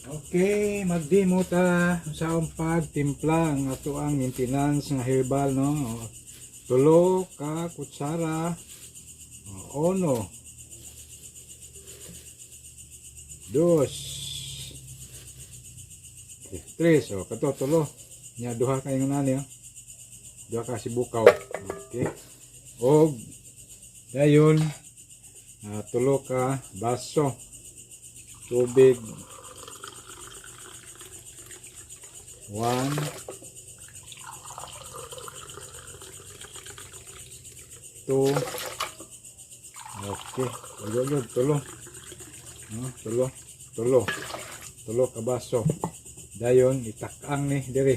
Okay, mag-demo ta sa pagtimpla ng ato ang maintenance nga herbal, no? Tulo ka kutsara, uno, dos, tres, kato tulo. Nya duha ka yung nani, duha ka sibukaw. Okay. Og dayon tulo ka baso tubig. 1, 2, okay, agad tulo, tulo ka baso. Dayon itak-ang ni diri,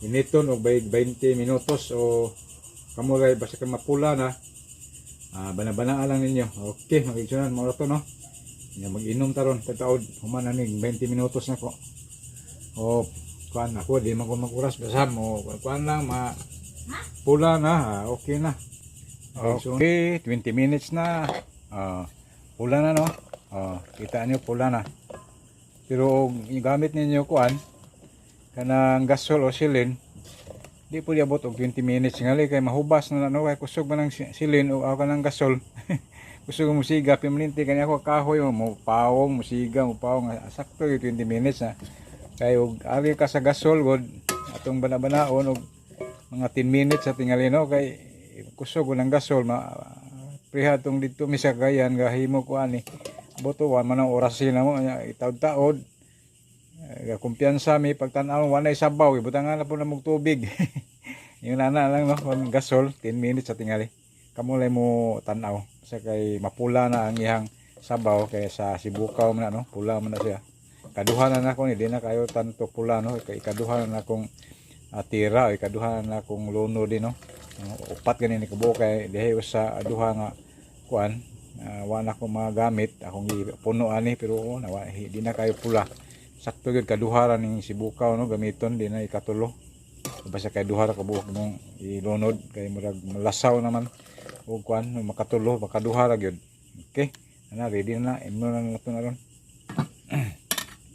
initon og 20 minutos o kamuray basta ka mapula na, bana-banaa lang ninyo. Okay, magigsunan mo to, no? Mag-inom taron kataod human aning 20 minutos na ko. O kuan ako di man ko maguras basta mo kuan lang pula na, okay na. Okay, 20 minutes na. Pula na, no? Kita nyo pula na. Pero yung gamit ninyo kuan kanang gasol o silin, di po diabot og 20 minutes ngali kay mahubas na, no? Kay kusog man ng silin o kanang gasol. Kusog mo siga piminti kani ako kahoy mo pawong musiga mo pawong sakto yung 20 minutes na. Kay og ari ka sa gasol god atong banabanaon og mga 10 minutes sa tingali, no? Kay kusog ng gasol priha tong dito misagayan gahimo ko ani boto man ang oras na mo itaod-taod kumpiyansa mi pagtan-aw wanay sabaw ibutangan na po na mog tubig. Yung nana lang, no? Gasol 10 minutes sa tingali kamulay mo tan-aw sa kay mapula na ang ihang sabaw kay sa sibukaw man, no? Pula man na siya. Kaduha na ako ni di na kayo tanto pula, no? Ikaduha na akong tira, ikaduha na akong luno din, no? Upat ganin ni kubo kay dihay sa duha nga kuan, wala ko magamit akong puno ani pero di na kayo pula. Sakto gyud kaduha ra ning sibukaw, no? Gamiton di na ikatulo. Basta kay duha ra ka buok mong ilunod kay murag malasaw naman og kuan makatulo makaduha ra gyud. Okay, ana ready na imno na nato na ron.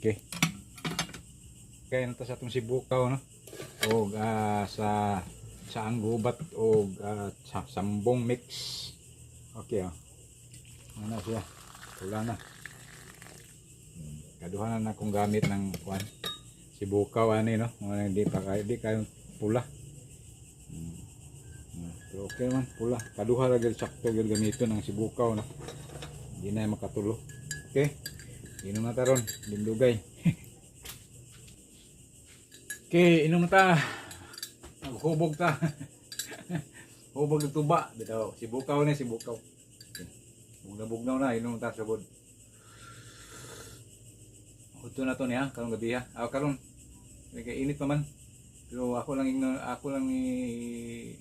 Okay. Kaya nito sa itong sibukaw, no? O sa ang gubat o sambong mix. Okay, ano siya? Pula na. Kaduhanan na akong gamit ng kuan sibukaw ani, no? Hindi kayo pula. Pero okay man pula. Kaduha ra gyud sakto gyud gamiton ng sibukaw, no? Hindi na makatulo. Okay. Inom na taron, dindugay. Okay, inom na ta. Naghubog ta. Hubog ng tuba. Bitaw, sibukaw na, sibukaw. Okay. Bugnaw na, inom na ta sabod. Huto na to niya, karong gabi ha. Karon, init pa man. Pero ako lang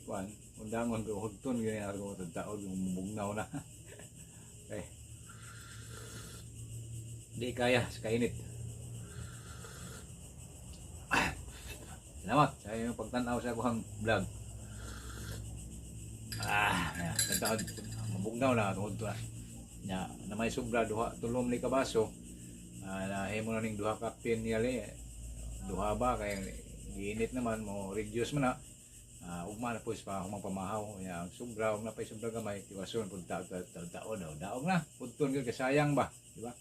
kuan, undangon ko hudton gyud ako tagtaod yung bugnaw na. Okay. Di kaya sa kainit. Salamat sa iyong pagtanaw sa akong vlog. Tagtaod mabugnaw na tungod to na may sobra duha tulom ni kabaso. Na mo na ning duha ka pin niyali. Duha ba kay giinit naman mo reduce man na. Ugma na po pa humang pamahaw. Ang sobra og napay sobra gamay tiwason pud taon daog na. Pudton gyud kasayang ba, di ba?